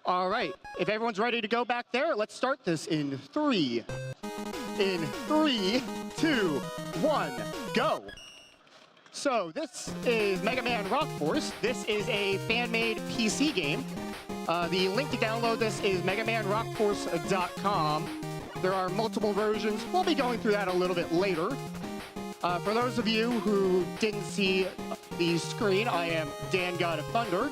All right, if everyone's ready to go back there, let's start this in three, 2, 1, go. So this is Mega Man Rock Force. This is a fan-made PC game. The link to download this is megamanrockforce.com. There are multiple versions. We'll be going through that a little bit later. For those of you who didn't see the screen, I am DanGodOfThunder.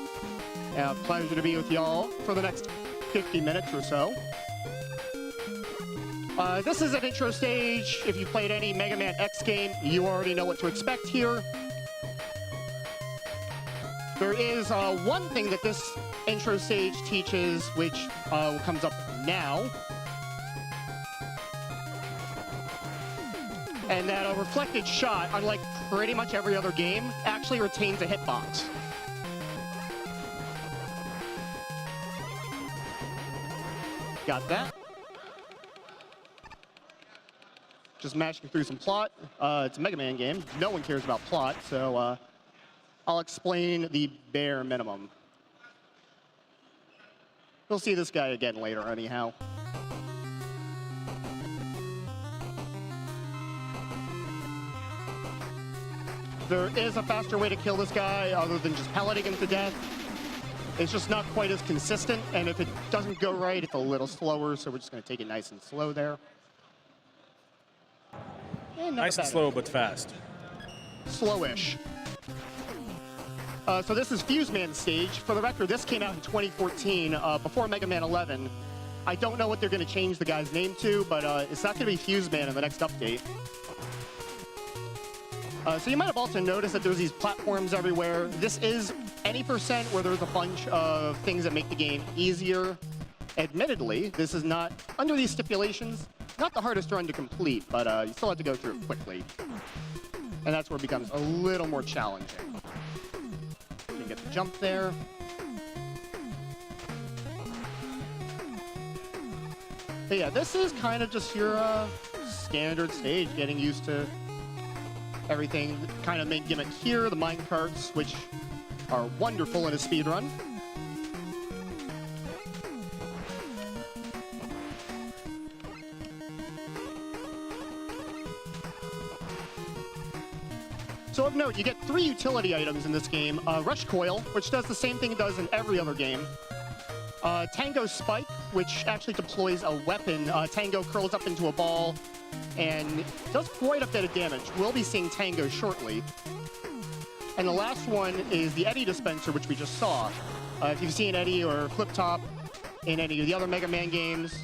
Pleasure to be with y'all for the next 50 minutes or so. This is an intro stage. If you played any Mega Man X game, you already know what to expect here. There is one thing that this intro stage teaches, which comes up now. And that a reflected shot, unlike pretty much every other game, actually retains a hitbox. Got that. Just mashing through some plot. It's a Mega Man game. No one cares about plot, so I'll explain the bare minimum. You'll see this guy again later, anyhow. There is a faster way to kill this guy other than just pelleting him to death. It's just not quite as consistent, and if it doesn't go right, it's a little slower, so we're just going to take it nice and slow there. Nice and slow, but fast. Slowish. So this is Fuse Man stage. For the record, this came out in 2014, before Mega Man 11. I don't know what they're going to change the guy's name to, but it's not going to be Fuse Man in the next update. So you might have also noticed that there's these platforms everywhere. This is any percent where there's a bunch of things that make the game easier. Admittedly, this is not, under these stipulations, not the hardest run to complete, but you still have to go through it quickly. And that's where it becomes a little more challenging. You can get the jump there. But yeah, this is kind of just your standard stage, getting used to everything. Kind of main gimmick here, the mine carts, which are wonderful in a speedrun. So of note, you get 3 utility items in this game. Rush Coil, which does the same thing it does in every other game. Tango Spike, which actually deploys a weapon. Tango curls up into a ball and does quite a bit of damage. We'll be seeing Tango shortly. And the last one is the Eddy Dispenser, which we just saw. If you've seen Eddy or Flip Top in any of the other Mega Man games,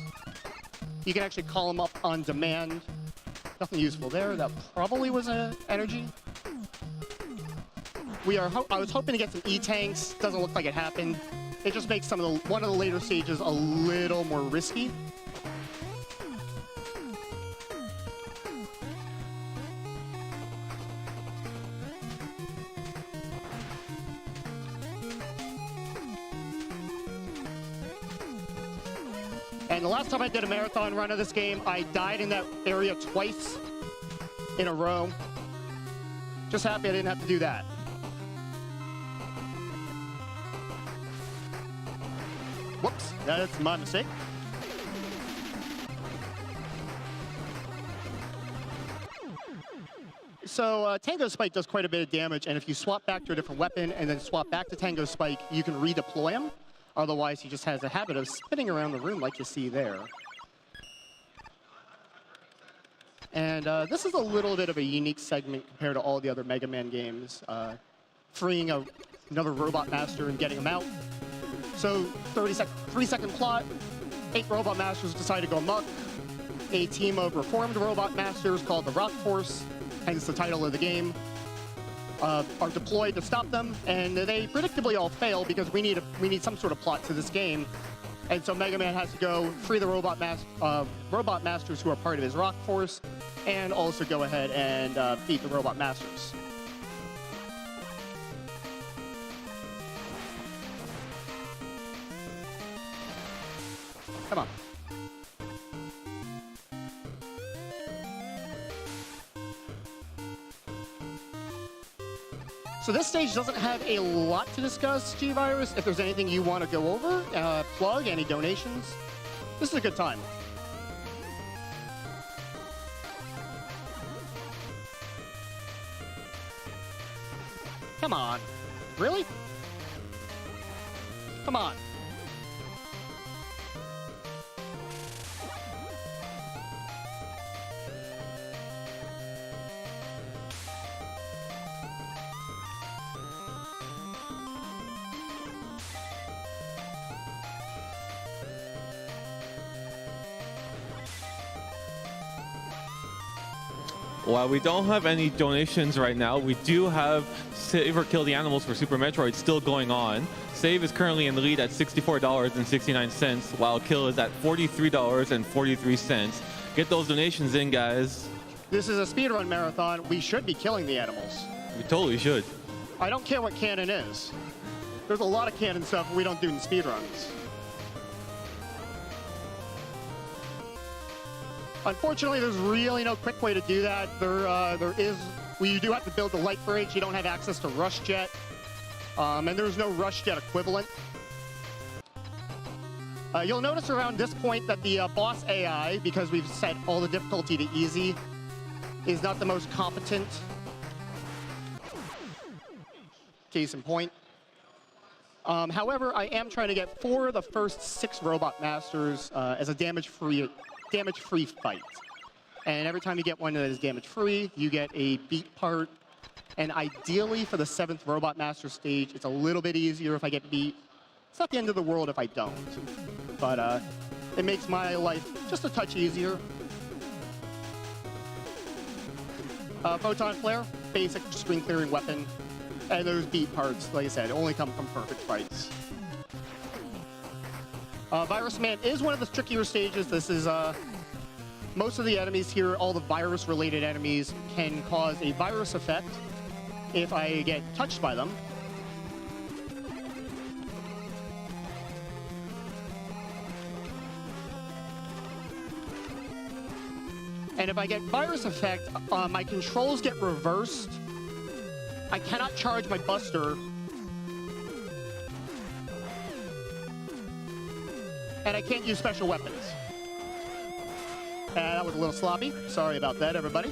you can actually call them up on demand. Nothing useful there. That probably was an energy. I was hoping to get some E-Tanks. Doesn't look like it happened. It just makes one of the later stages a little more risky. And the last time I did a marathon run of this game, I died in that area twice in a row. Just happy I didn't have to do that. Whoops, that's my mistake. So Tango Spike does quite a bit of damage, and if you swap back to a different weapon and then swap back to Tango Spike, you can redeploy him. Otherwise, he just has a habit of spinning around the room like you see there. And this is a little bit of a unique segment compared to all the other Mega Man games. Freeing another Robot Master and getting him out. So 3-second plot, 8 Robot Masters decide to go amok. A team of reformed Robot Masters called the Rock Force, hence the title of the game, are deployed to stop them, and they predictably all fail because we need some sort of plot to this game. And so Mega Man has to go free the Robot Masters who are part of his Rock Force, and also go ahead and beat the Robot Masters. Come on. So this stage doesn't have a lot to discuss, G-Virus. If there's anything you want to go over, plug, any donations, this is a good time. Come on. Really? Come on. While we don't have any donations right now, we do have Save or Kill the Animals for Super Metroid still going on. Save is currently in the lead at $64.69, while Kill is at $43.43. Get those donations in, guys. This is a speedrun marathon. We should be killing the animals. We totally should. I don't care what canon is. There's a lot of canon stuff we don't do in speedruns. Unfortunately, there's really no quick way to do that. There is, well, you do have to build the light bridge. You don't have access to Rush Jet, and there's no Rush Jet equivalent. You'll notice around this point that the boss AI, because we've set all the difficulty to easy, is not the most competent. Case in point. However, I am trying to get 4 of the first 6 Robot Masters as a damage-free fight. And every time you get one that is damage-free, you get a beat part. And ideally, for the 7th Robot Master stage, it's a little bit easier if I get beat. It's not the end of the world if I don't. But it makes my life just a touch easier. Photon Flare, basic screen-clearing weapon. And those beat parts, like I said, only come from perfect fights. Virus Man is one of the trickier stages. This is, most of the enemies here, all the virus-related enemies, can cause a virus effect if I get touched by them. And if I get virus effect, my controls get reversed. I cannot charge my Buster. And I can't use special weapons. That was a little sloppy. Sorry about that, everybody.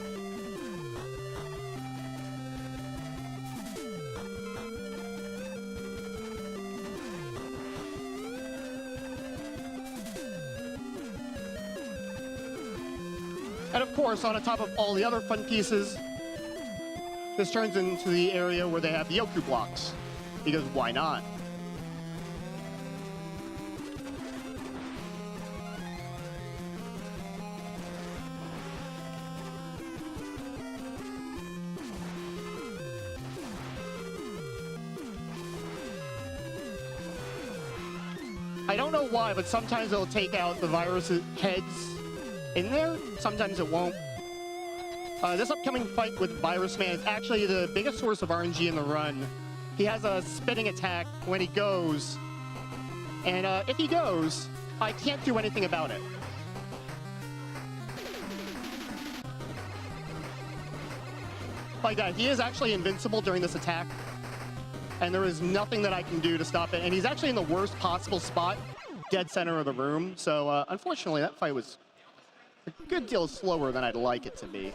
And of course, on top of all the other fun pieces, this turns into the area where they have the Yoku blocks. Because why not? I don't know why, but sometimes it'll take out the virus heads in there. Sometimes it won't. This upcoming fight with Virus Man is actually the biggest source of RNG in the run. He has a spinning attack when he goes. And if he goes, I can't do anything about it. Like that, he is actually invincible during this attack. And there is nothing that I can do to stop it. And he's actually in the worst possible spot, dead center of the room. So unfortunately, that fight was a good deal slower than I'd like it to be.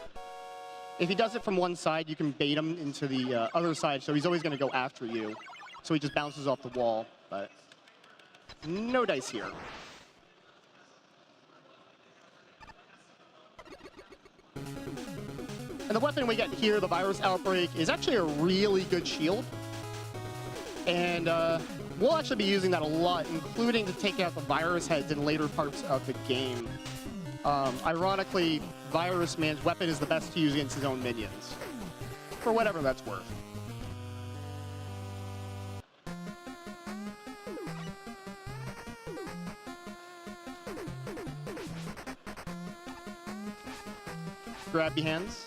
If he does it from one side, you can bait him into the other side, so he's always going to go after you. So he just bounces off the wall, but no dice here. And the weapon we get here, the Virus Outbreak, is actually a really good shield. And we'll actually be using that a lot, including to take out the virus heads in later parts of the game. Ironically, Virus Man's weapon is the best to use against his own minions, for whatever that's worth. Grab your hands.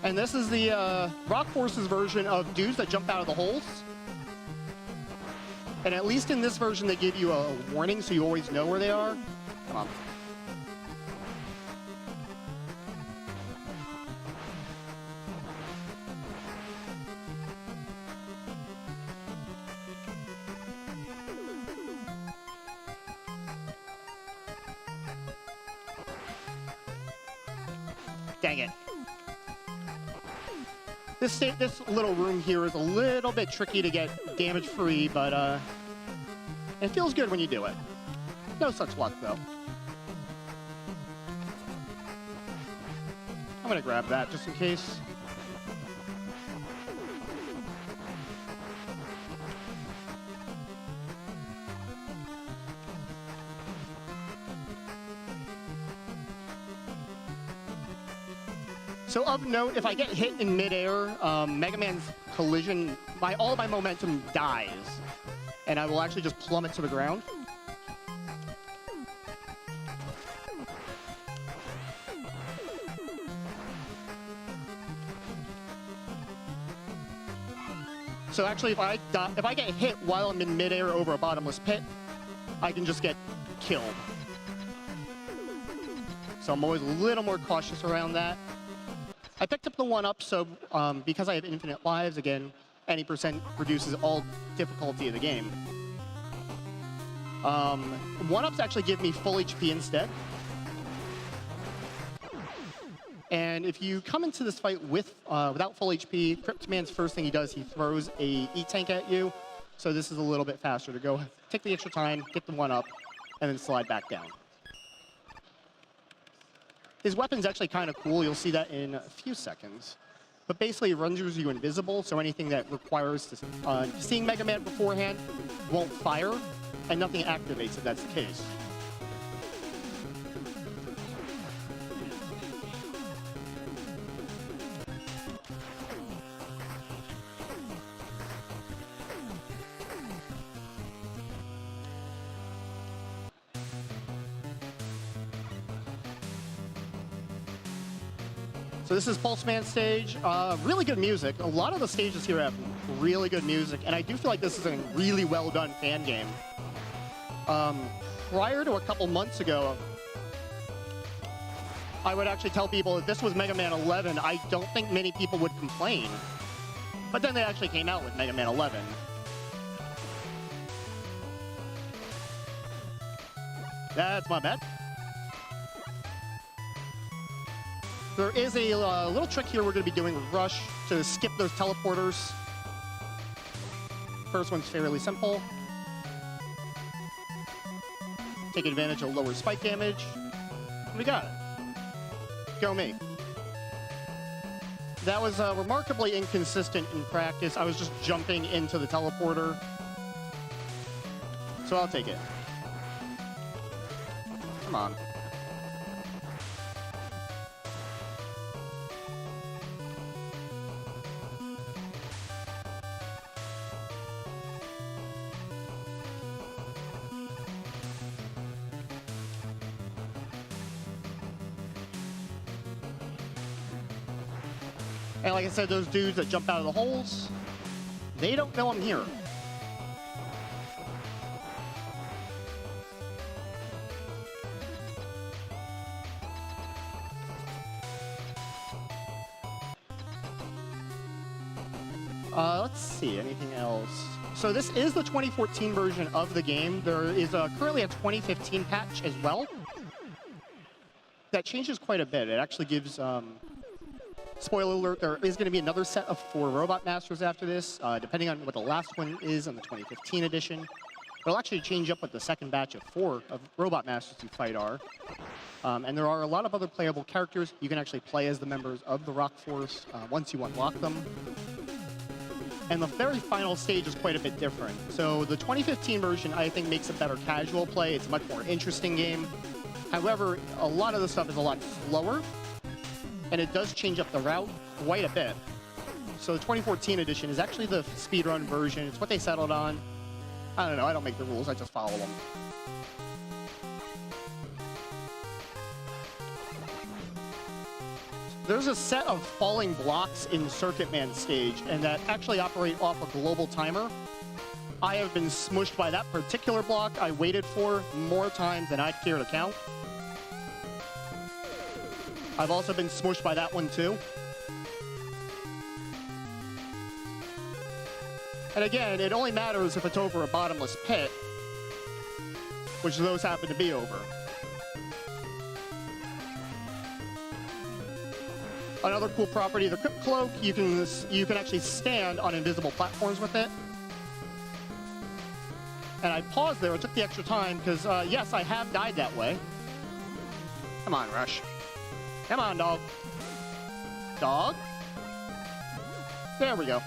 And this is the Rock Force's version of dudes that jump out of the holes. And at least in this version, they give you a warning so you always know where they are. Come on. Dang it. This little room here is a little bit tricky to get damage free, but it feels good when you do it. No such luck, though. I'm gonna grab that just in case. So of note, if I get hit in midair, Mega Man's collision, all my momentum dies, and I will actually just plummet to the ground. So actually, if I get hit while I'm in midair over a bottomless pit, I can just get killed. So I'm always a little more cautious around that. I picked up the 1-up, so because I have infinite lives, again, any percent reduces all difficulty of the game. 1-ups actually give me full HP instead. And if you come into this fight without full HP, Cryptman's first thing he does, he throws a E-Tank at you. So this is a little bit faster to go. Take the extra time, get the 1-up, and then slide back down. His weapon's actually kind of cool. You'll see that in a few seconds. But basically, it renders you invisible, so anything that requires seeing Mega Man beforehand won't fire, and nothing activates if that's the case. So this is Pulse Man stage. Really good music. A lot of the stages here have really good music, and I do feel like this is a really well done fan game. Prior to a couple months ago, I would actually tell people if this was Mega Man 11, I don't think many people would complain. But then they actually came out with Mega Man 11. That's my bet. There is a little trick here we're going to be doing with Rush to skip those teleporters. First one's fairly simple. Take advantage of lower spike damage. We got it. Go me. That was remarkably inconsistent in practice. I was just jumping into the teleporter. So I'll take it. Come on. And like I said, those dudes that jump out of the holes, they don't know I'm here. Let's see, anything else? So this is the 2014 version of the game. There is currently a 2015 patch as well. That changes quite a bit. It actually gives... spoiler alert, there is going to be another set of 4 Robot Masters after this, depending on what the last one is on the 2015 edition. It'll actually change up what the second batch of 4 of Robot Masters you fight are. And there are a lot of other playable characters. You can actually play as the members of the Rock Force once you unlock them. And the very final stage is quite a bit different. So the 2015 version, I think, makes a better casual play. It's a much more interesting game. However, a lot of the stuff is a lot slower. And it does change up the route quite a bit. So the 2014 edition is actually the speedrun version. It's what they settled on. I don't know, I don't make the rules, I just follow them. There's a set of falling blocks in Circuit Man stage, and that actually operate off a global timer. I have been smushed by that particular block I waited for more times than I'd care to count. I've also been smushed by that one too. And again, it only matters if it's over a bottomless pit, which those happen to be over. Another cool property, the Crypt Cloak, you can actually stand on invisible platforms with it. And I paused there, I took the extra time, because yes, I have died that way. Come on, Rush. Come on, dog. Dog? There we go.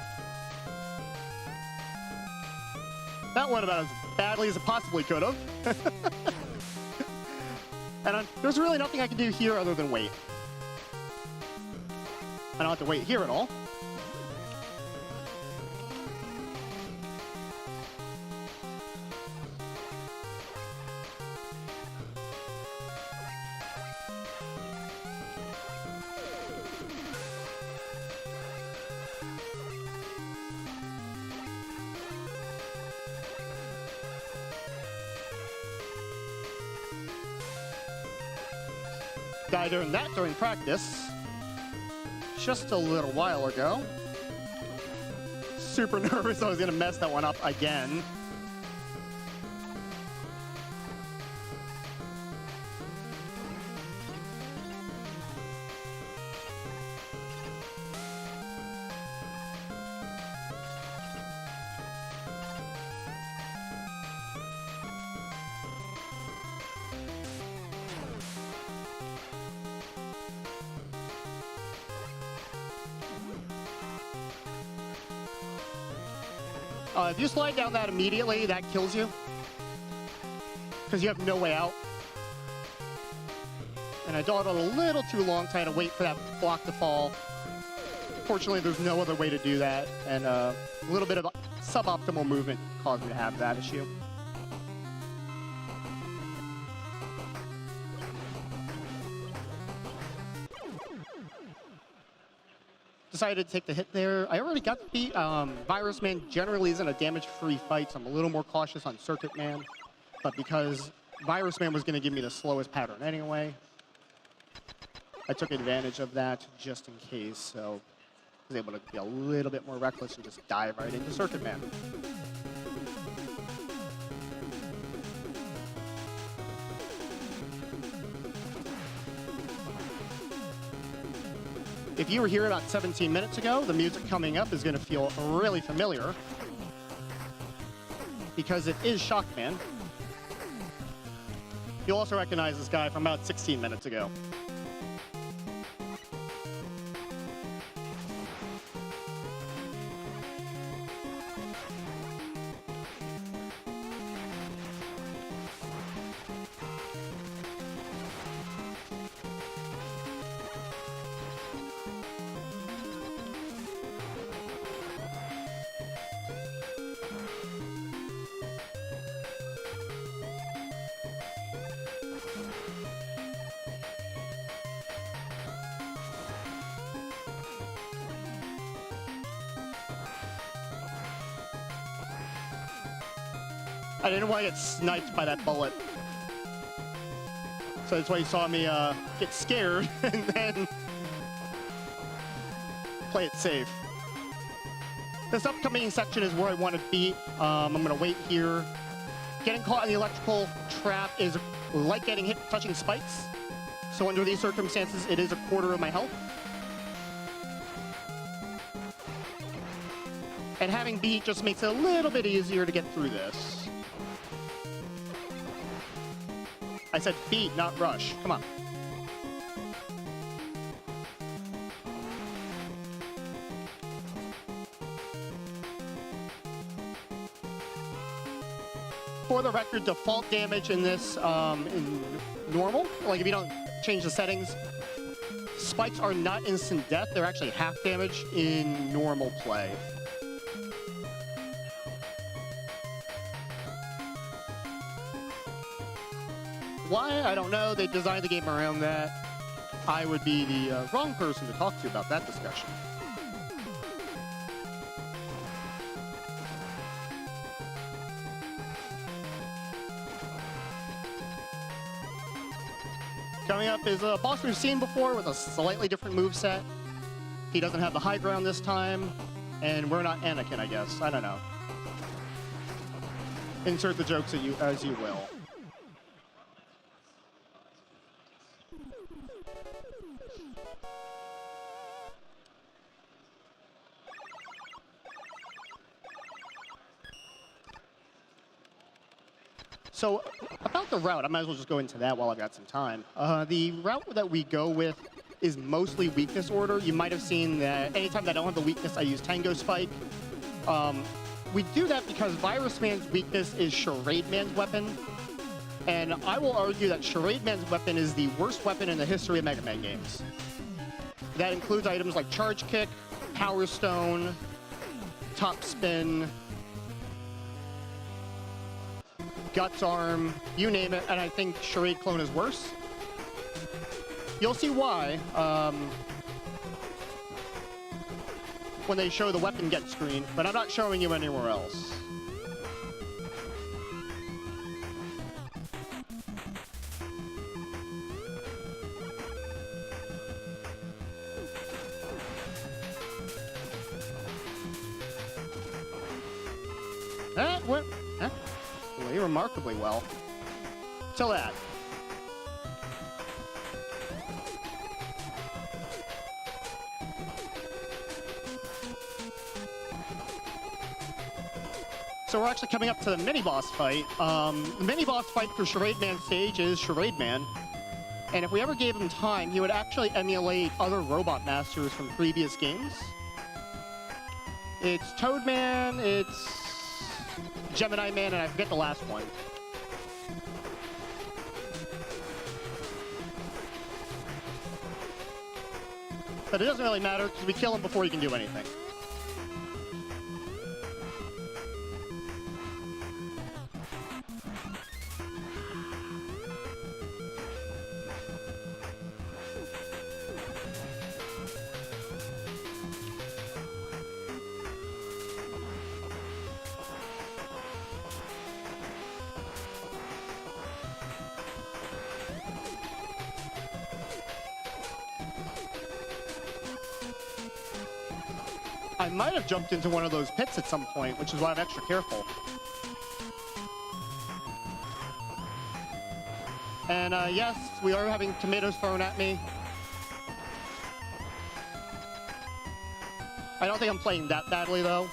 That went about as badly as it possibly could have. And there's really nothing I can do here other than wait. I don't have to wait here at all. Died during practice just a little while ago. Super nervous I was gonna mess that one up again. If you slide down that immediately, that kills you. Because you have no way out. And I dawdled a little too long trying to wait for that block to fall. Fortunately, there's no other way to do that. And a little bit of suboptimal movement caused me to have that issue. Decided to take the hit there. I already got the beat. Virus Man generally isn't a damage-free fight, so I'm a little more cautious on Circuit Man. But because Virus Man was going to give me the slowest pattern anyway, I took advantage of that just in case. So I was able to be a little bit more reckless and just dive right into Circuit Man. If you were here about 17 minutes ago, the music coming up is going to feel really familiar because it is Shockman. You'll also recognize this guy from about 16 minutes ago. I didn't want to get sniped by that bullet. So that's why you saw me get scared and then play it safe. This upcoming section is where I want to be. I'm going to wait here. Getting caught in the electrical trap is like getting hit touching spikes. So under these circumstances, it is a quarter of my health. And having beat just makes it a little bit easier to get through this. I said beat, not rush. Come on. For the record, default damage in this, in normal, like if you don't change the settings, spikes are not instant death. They're actually half damage in normal play. Why? I don't know. They designed the game around that. I would be the wrong person to talk to about that discussion. Coming up is a boss we've seen before with a slightly different moveset. He doesn't have the high ground this time, and we're not Anakin, I guess. I don't know. Insert the jokes as you will. So about the route, I might as well just go into that while I've got some time. The route that we go with is mostly weakness order. You might have seen that anytime that I don't have the weakness, I use Tango Spike. We do that because Virus Man's weakness is Charade Man's weapon. And I will argue that Charade Man's weapon is the worst weapon in the history of Mega Man games. That includes items like Charge Kick, Power Stone, Top Spin, Guts Arm, you name it, and I think Charade Clone is worse. You'll see why when they show the weapon get screen, but I'm not showing you anywhere else. That went really remarkably well. Till that. So we're actually coming up to the mini-boss fight. The mini-boss fight for Charade Man stage is Charade Man. And if we ever gave him time, he would actually emulate other Robot Masters from previous games. It's Toad Man, it's Gemini Man, and I forget the last one. But it doesn't really matter, because we kill him before he can do anything. I might have jumped into one of those pits at some point, which is why I'm extra careful. And yes, we are having tomatoes thrown at me. I don't think I'm playing that badly, though.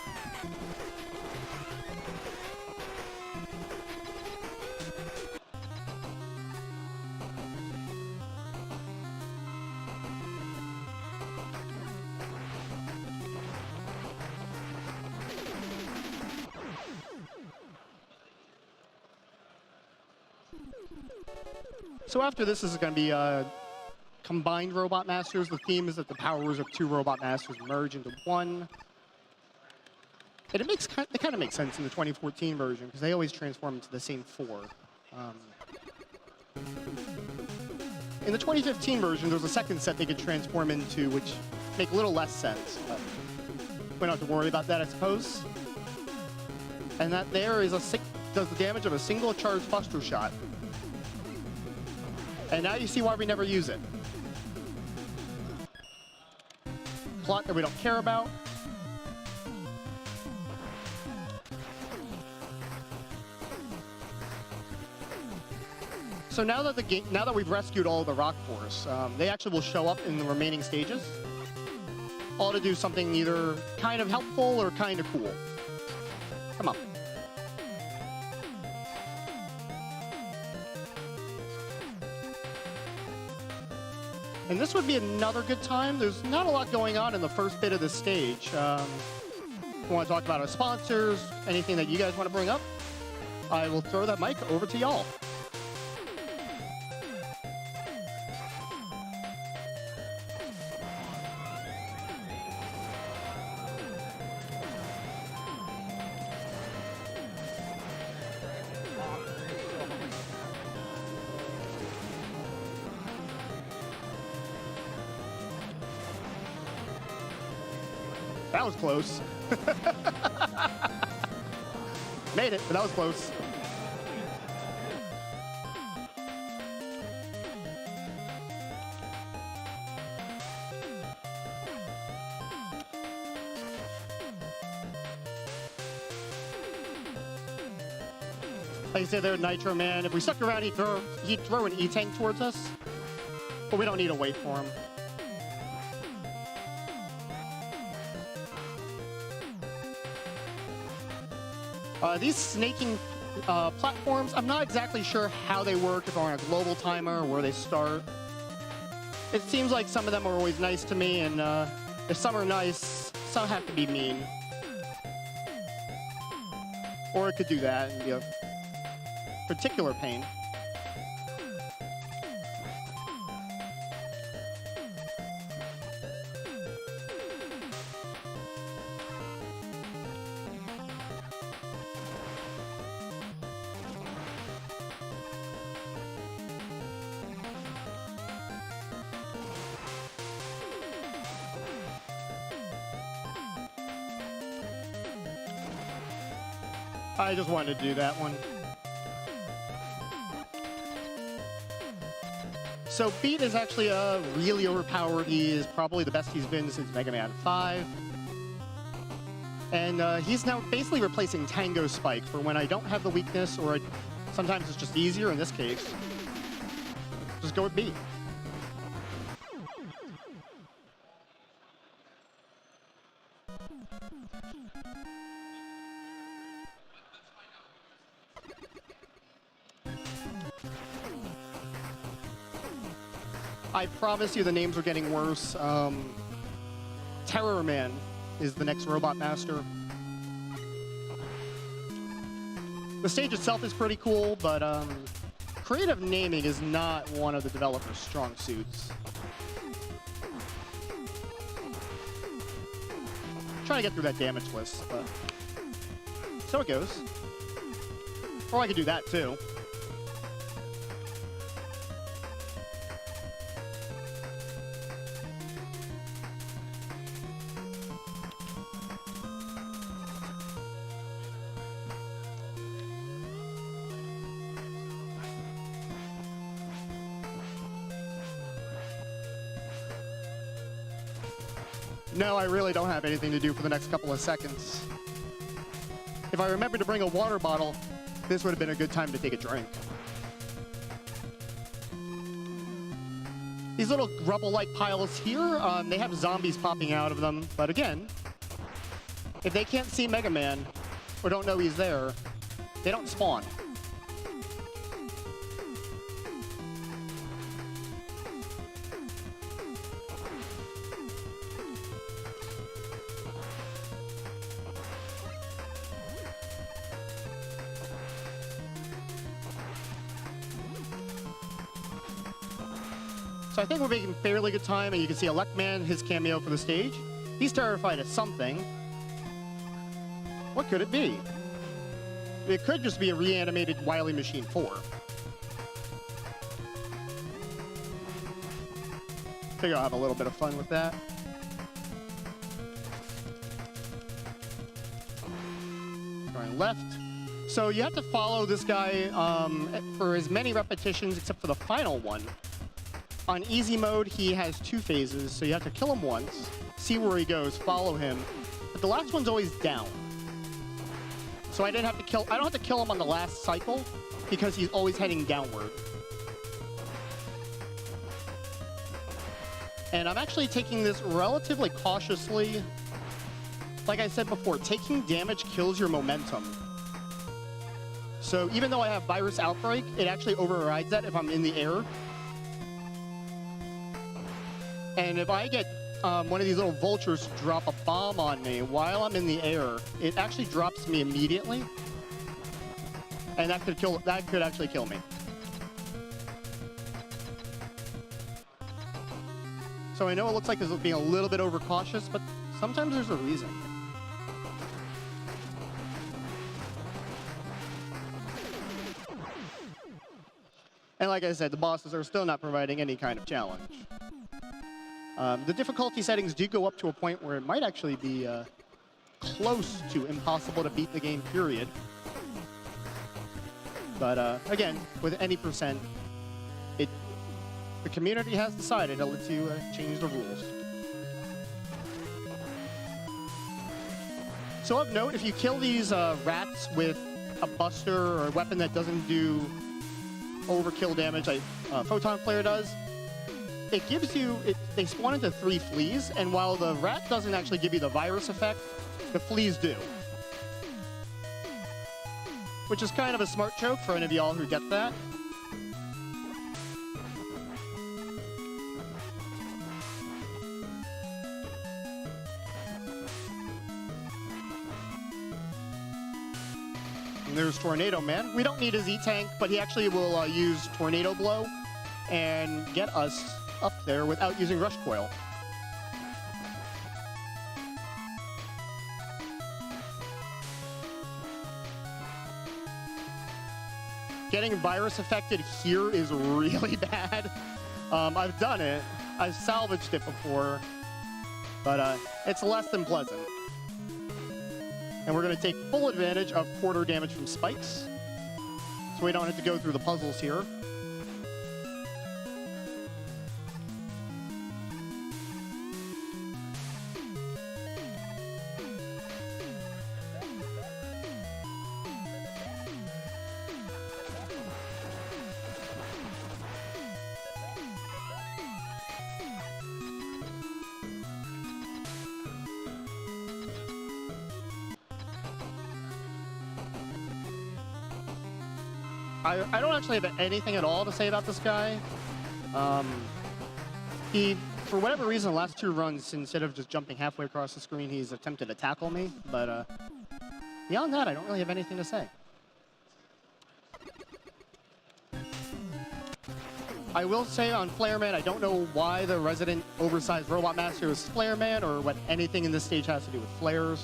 So after this is going to be combined Robot Masters. The theme is that the powers of two Robot Masters merge into one. And it kind of makes sense in the 2014 version, because they always transform into the same four. In the 2015 version, there's a second set they could transform into, which make a little less sense. But we don't have to worry about that, I suppose. And that there is does the damage of a single charged Buster Shot. And now you see why we never use it. Plot that we don't care about. So now that we've rescued all of the Rock Force, they actually will show up in the remaining stages. All to do something either kind of helpful or kind of cool. Come on. And this would be another good time. There's not a lot going on in the first bit of the stage. We want to talk about our sponsors, anything that you guys want to bring up. I will throw that mic over to y'all. That was close. Made it, but that was close. Like I said there, Nitro Man, if we stuck around, he'd throw an E-Tank towards us. But we don't need to wait for him. These snaking Platforms, I'm not exactly sure how they work, if they're on a global timer or where they start. It seems like some of them are always nice to me, and if some are nice, some have to be mean. Or it could do that and be a particular pain. I just wanted to do that one. So Beat is actually really overpowered. He is probably the best he's been since Mega Man 5. And he's now basically replacing Tango Spike for when I don't have the weakness, or sometimes it's just easier in this case. Just go with Beat. I promise you the names are getting worse. Terror Man is the next Robot Master. The stage itself is pretty cool, but creative naming is not one of the developer's strong suits. Trying to get through that damage list, but so it goes. Or I could do that too. No, I really don't have anything to do for the next couple of seconds. If I remembered to bring a water bottle, this would have been a good time to take a drink. These little rubble-like piles here, they have zombies popping out of them, but again, if they can't see Mega Man or don't know he's there, they don't spawn. So I think we're making fairly good time, and you can see Electman, his cameo for the stage. He's terrified of something. What could it be? It could just be a reanimated Wily Machine 4. Figure I'll have a little bit of fun with that. Going left. So you have to follow this guy for as many repetitions except for the final one. On easy mode, he has 2 phases, so you have to kill him once, see where he goes, follow him, but the last one's always down. So I don't have to kill him on the last cycle because he's always heading downward. And I'm actually taking this relatively cautiously. Like I said before, taking damage kills your momentum. So even though I have Virus Outbreak, it actually overrides that if I'm in the air. And if I get one of these little vultures to drop a bomb on me while I'm in the air, it actually drops me immediately. And that could actually kill me. So I know it looks like this is being a little bit overcautious, but sometimes there's a reason. And like I said, the bosses are still not providing any kind of challenge. The difficulty settings do go up to a point where it might actually be close to impossible to beat the game, period. But again, with any percent, the community has decided to let you change the rules. So of note, if you kill these rats with a buster or a weapon that doesn't do overkill damage like Photon Flare does, it gives you, they spawn into 3 fleas, and while the rat doesn't actually give you the virus effect, the fleas do. which is kind of a smart joke for any of y'all who get that. And there's Tornado Man. We don't need his E-Tank, but he actually will use Tornado Blow and get us up there without using Rush Coil. Getting virus affected here is really bad. I've done it. I've salvaged it before, but it's less than pleasant. And we're going to take full advantage of quarter damage from spikes, so we don't have to go through the puzzles here. I don't actually have anything at all to say about this guy. He, for whatever reason, the last 2 runs, instead of just jumping halfway across the screen, he's attempted to tackle me. But beyond that, I don't really have anything to say. I will say on Flare Man, I don't know why the resident oversized Robot Master is Flare Man or what anything in this stage has to do with flares.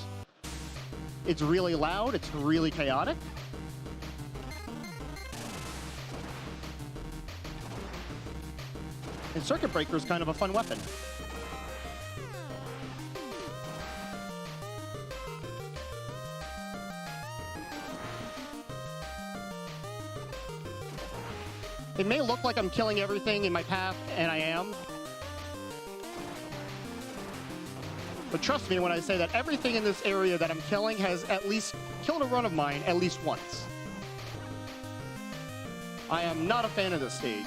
It's really loud, it's really chaotic. And Circuit Breaker is kind of a fun weapon. It may look like I'm killing everything in my path, and I am. But trust me when I say that everything in this area that I'm killing has at least killed a run of mine at least once. I am not a fan of this stage.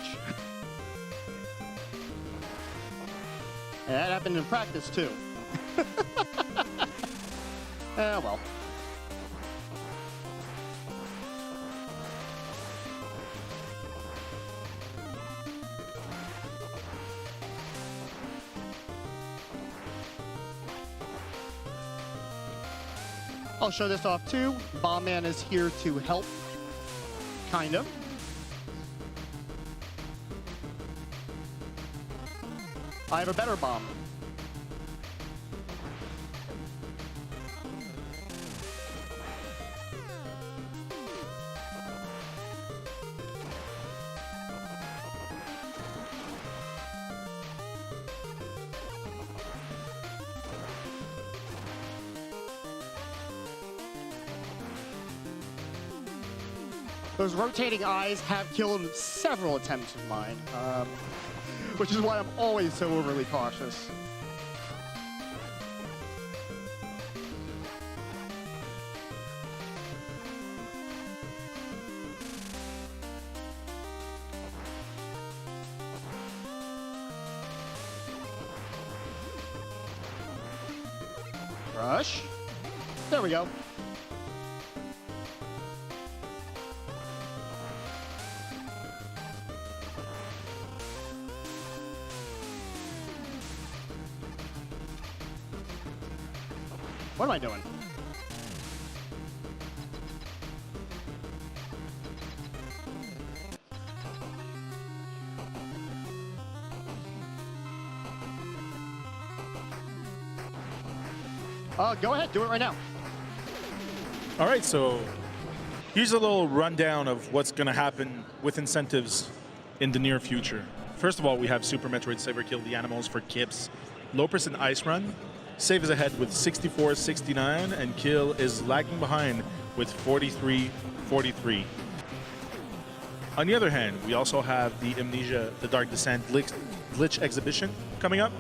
And that happened in practice, too. Well. I'll show this off, too. Bomb Man is here to help, kind of. I have a better bomb. Those rotating eyes have killed several attempts of mine. Which is why I'm always so overly cautious. Rush. There we go. What am I doing? Go ahead, do it right now. All right, so here's a little rundown of what's going to happen with incentives in the near future. First of all, we have Super Metroid Saber Kill the Animals for Kips. Low percent Ice Run. Save is ahead with 64-69, and Kill is lagging behind with 43-43. On the other hand, we also have the Amnesia, the Dark Descent glitch exhibition coming up.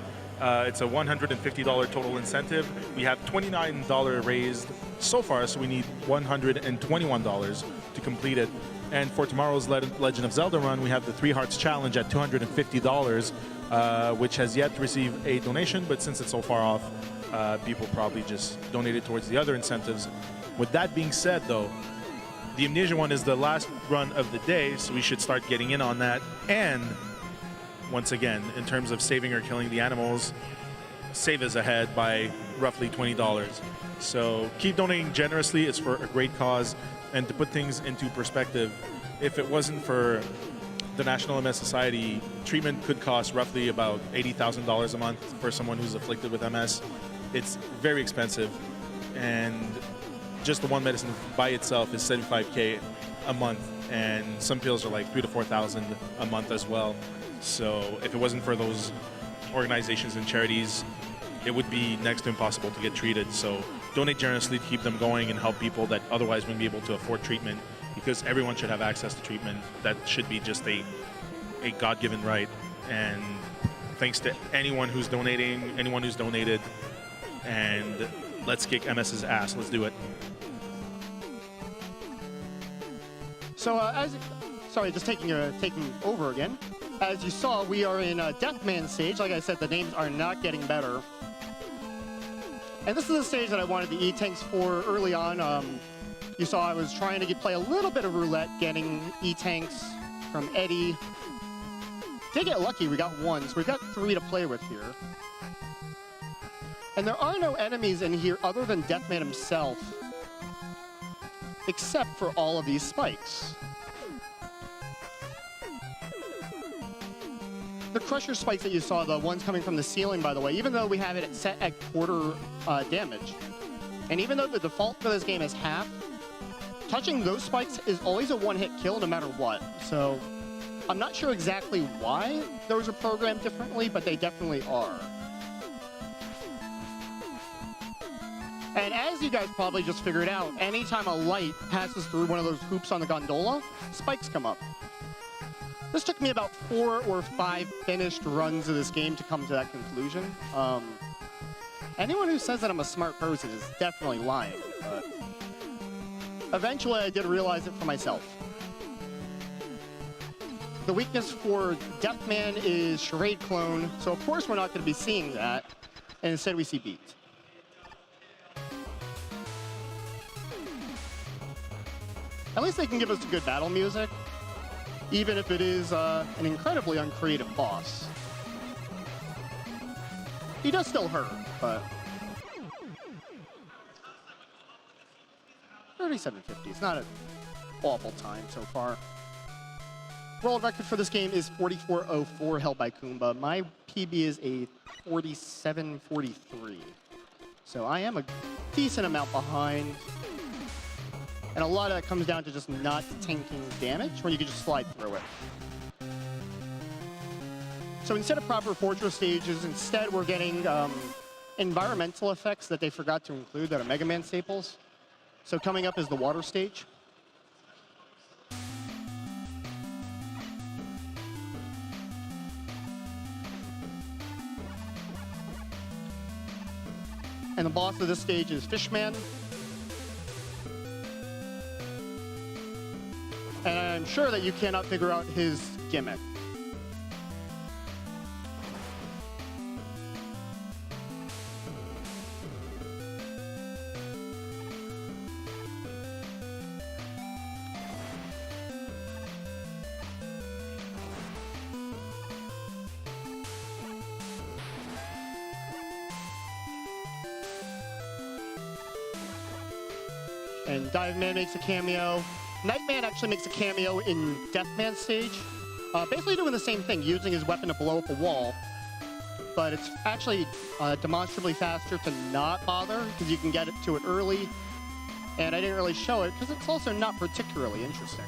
It's a $150 total incentive. We have $29 raised so far, so we need $121 to complete it. And for tomorrow's Legend of Zelda run, we have the 3 Hearts Challenge at $250, which has yet to receive a donation, but since it's so far off, people probably just donated towards the other incentives. With that being said, though, the Amnesia one is the last run of the day, so we should start getting in on that. And once again, in terms of saving or killing the animals, Save is ahead by roughly $20. So keep donating generously. It's for a great cause. And to put things into perspective, if it wasn't for the National MS Society, treatment could cost roughly about $80,000 a month for someone who's afflicted with MS. It's very expensive, and just the one medicine by itself is $75K a month, and some pills are like $3,000 to $4,000 a month as well. So if it wasn't for those organizations and charities, it would be next to impossible to get treated. So donate generously to keep them going and help people that otherwise wouldn't be able to afford treatment, because everyone should have access to treatment. That should be just a God-given right. And thanks to anyone who's donating, anyone who's donated, and let's kick MS's ass. Let's do it. So sorry, just taking over again. As you saw, we are in Deathman stage. Like I said, the names are not getting better. And this is the stage that I wanted the E-Tanks for early on. You saw I was trying to play a little bit of roulette, getting E-Tanks from Eddie. Did get lucky, we got one, so we've got 3 to play with here. And there are no enemies in here other than Deathman himself, except for all of these spikes. The Crusher spikes that you saw, the ones coming from the ceiling, by the way, even though we have it set at quarter damage, and even though the default for this game is half, touching those spikes is always a one-hit kill no matter what. So I'm not sure exactly why those are programmed differently, but they definitely are. And as you guys probably just figured out, anytime a light passes through one of those hoops on the gondola, spikes come up. This took me about 4 or 5 finished runs of this game to come to that conclusion. Anyone who says that I'm a smart person is definitely lying, but eventually I did realize it for myself. The weakness for Deathman is Charade Clone, so of course we're not going to be seeing that, and instead we see Beat. At least they can give us good battle music, even if it is an incredibly uncreative boss. He does still hurt, but 3750 is not an awful time so far. World record for this game is 44:04, held by Kumba. My PB is a 47:43. So I am a decent amount behind. And a lot of that comes down to just not tanking damage when you can just slide through it. So instead of proper fortress stages, instead we're getting environmental effects that they forgot to include that are Mega Man staples. So coming up is the water stage. And the boss of this stage is Fishman. And I'm sure that you cannot figure out his gimmick. And Dive Man makes a cameo. Nightman actually makes a cameo in Deathman stage, basically doing the same thing, using his weapon to blow up a wall. But it's actually demonstrably faster to not bother, because you can get to it early. And I didn't really show it, because it's also not particularly interesting.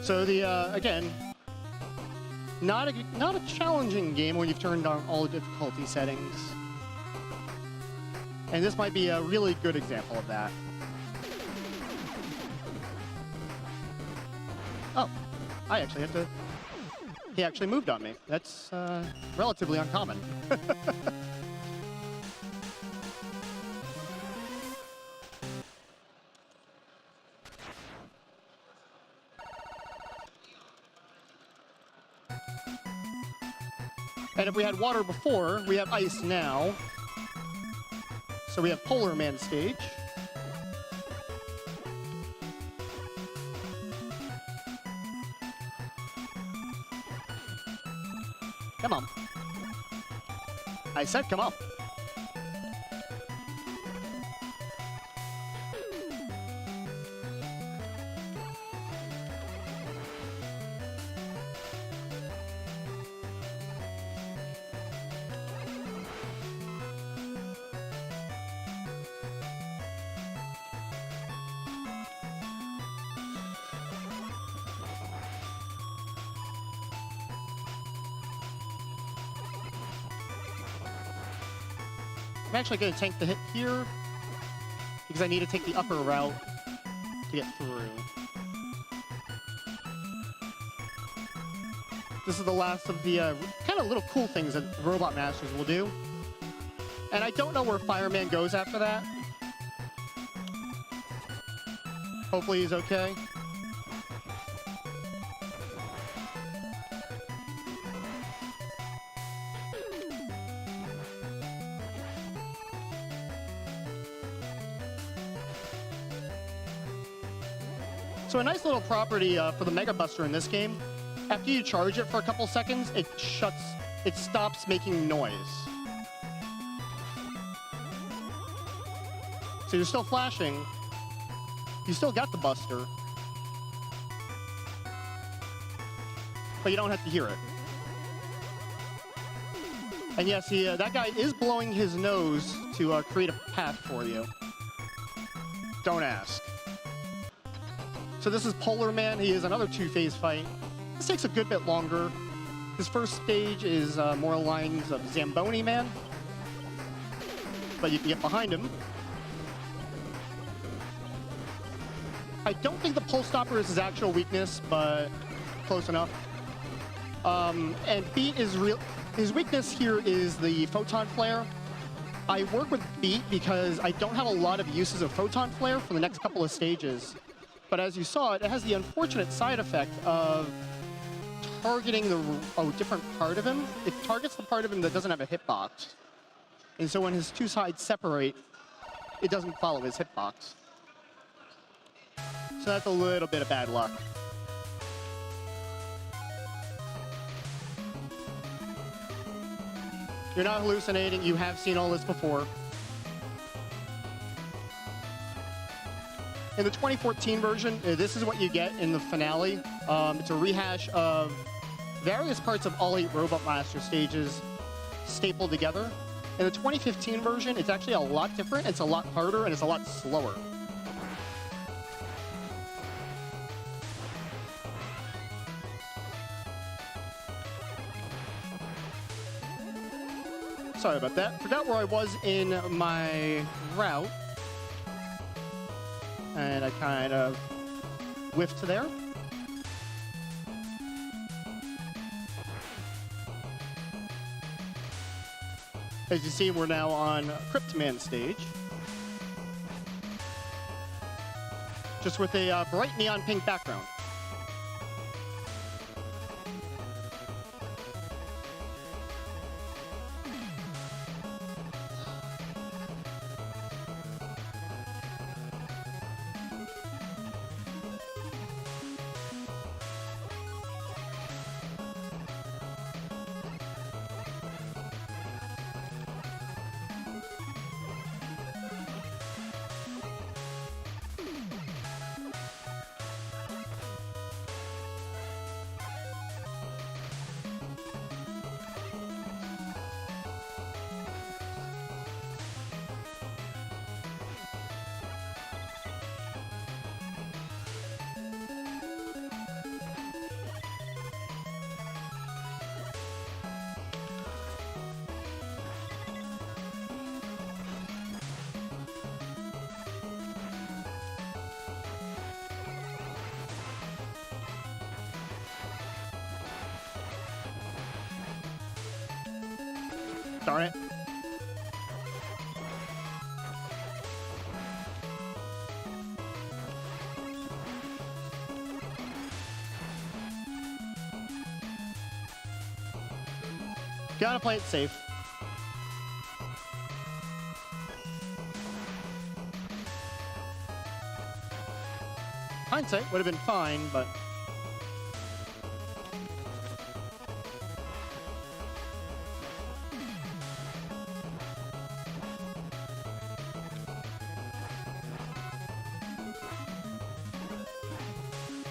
So again, not a challenging game when you've turned on all the difficulty settings. And this might be a really good example of that. Oh, I actually have to... He actually moved on me. That's relatively uncommon. And if we had water before, we have ice now. So we have Polar Man stage. Come on. I said come on. I'm actually going to tank the hit here because I need to take the upper route to get through. This is the last of the kind of little cool things that Robot Masters will do. And I don't know where Fireman goes after that. Hopefully he's okay. So a nice little property for the Mega Buster in this game, after you charge it for a couple seconds, it stops making noise. So you're still flashing, you still got the Buster, but you don't have to hear it. And yes, that guy is blowing his nose to create a path for you. Don't ask. So this is Polar Man. He is another two-phase fight. This takes a good bit longer. His first stage is more lines of Zamboni Man, but you can get behind him. I don't think the Pulse Stopper is his actual weakness, but close enough. And Beat is real. His weakness here is the Photon Flare. I work with Beat because I don't have a lot of uses of Photon Flare for the next couple of stages. But as you saw, it has the unfortunate side effect of targeting a different part of him. It targets the part of him that doesn't have a hitbox. And so when his two sides separate, it doesn't follow his hitbox. So that's a little bit of bad luck. You're not hallucinating. You have seen all this before. In the 2014 version, this is what you get in the finale. It's a rehash of various parts of all 8 Robot Master stages stapled together. In the 2015 version, it's actually a lot different, it's a lot harder, and it's a lot slower. Sorry about that. Forgot where I was in my route. And I kind of whiffed to there. As you see, we're now on Cryptman stage. Just with a bright neon pink background. Darn it. Gotta play it safe. Hindsight would have been fine, but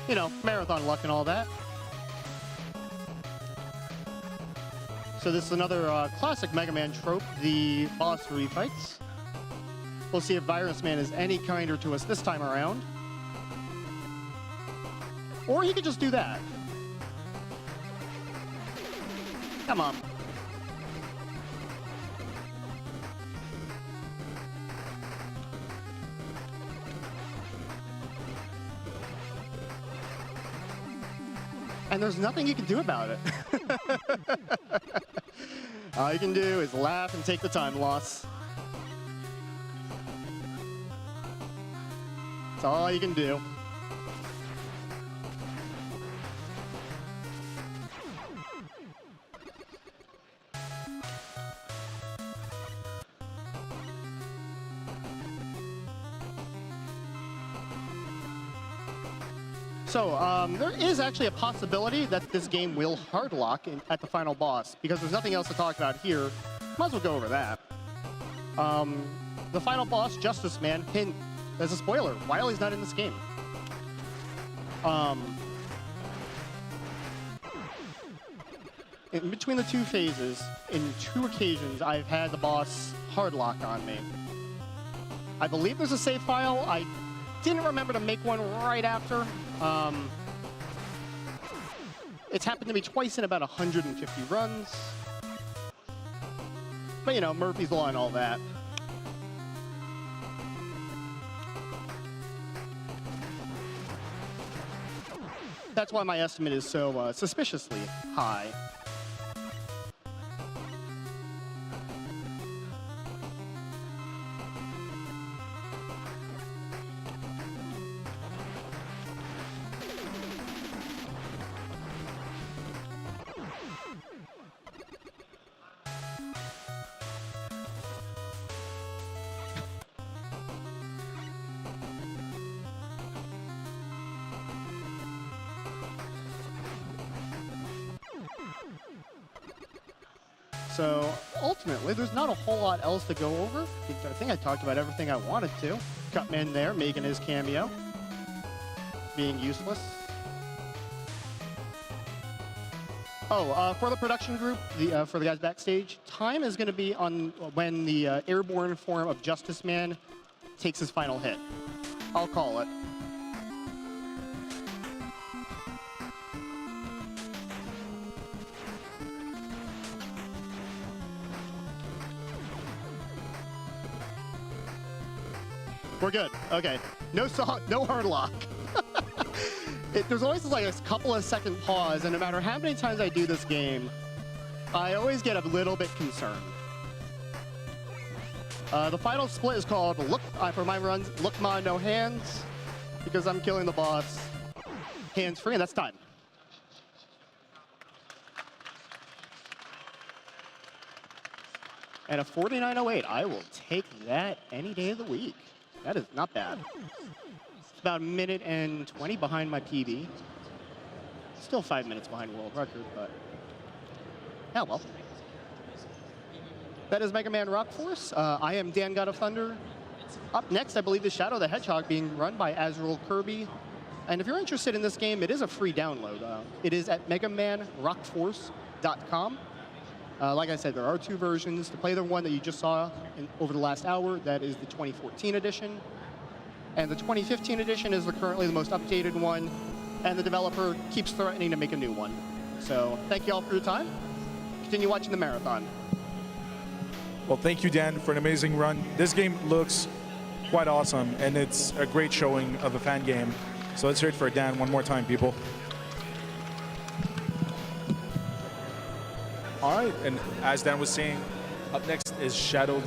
you know, marathon luck and all that. So this is another classic Mega Man trope, the boss refights. We'll see if Virus Man is any kinder to us this time around. Or he could just do that. Come on. And there's nothing you can do about it. All you can do is laugh and take the time loss. That's all you can do. So, there is actually a possibility that this game will hard lock at the final boss, because there's nothing else to talk about here. Might as well go over that. The final boss, Justice Man, hint, as a spoiler, Wily's not in this game. In between the two phases, in 2 occasions, I've had the boss hard lock on me. I believe there's a save file. I didn't remember to make one right after. It's happened to me twice in about 150 runs. But, you know, Murphy's Law and all that. That's why my estimate is so suspiciously high. So, ultimately, there's not a whole lot else to go over. I think I talked about everything I wanted to. Cutman there, making his cameo. Being useless. Oh, for the production group, for the guys backstage, time is going to be on when the airborne form of Justice Man takes his final hit. I'll call it. We're good. Okay. No hard lock. There's always like a couple of second pause, and no matter how many times I do this game, I always get a little bit concerned. The final split is called Look, for my runs, Look Ma No Hands, because I'm killing the boss hands free, and that's time. And a 49.08, I will take that any day of the week. That is not bad. It's about 1 minute and 20 behind my PB. Still 5 minutes behind world record, but yeah, well. That is Mega Man Rock Force. I am DanGodOfThunder. Up next, I believe, is Shadow the Hedgehog, being run by Azrael Kirby. And if you're interested in this game, it is a free download. It is at megamanrockforce.com. Like I said, there are 2 versions. To play the one that you just saw over the last hour, that is the 2014 edition. And the 2015 edition is currently the most updated one. And the developer keeps threatening to make a new one. So thank you all for your time. Continue watching the marathon. Well, thank you, Dan, for an amazing run. This game looks quite awesome, and it's a great showing of a fan game. So let's hear it for Dan one more time, people. All right, and as Dan was saying, Up next is Shadow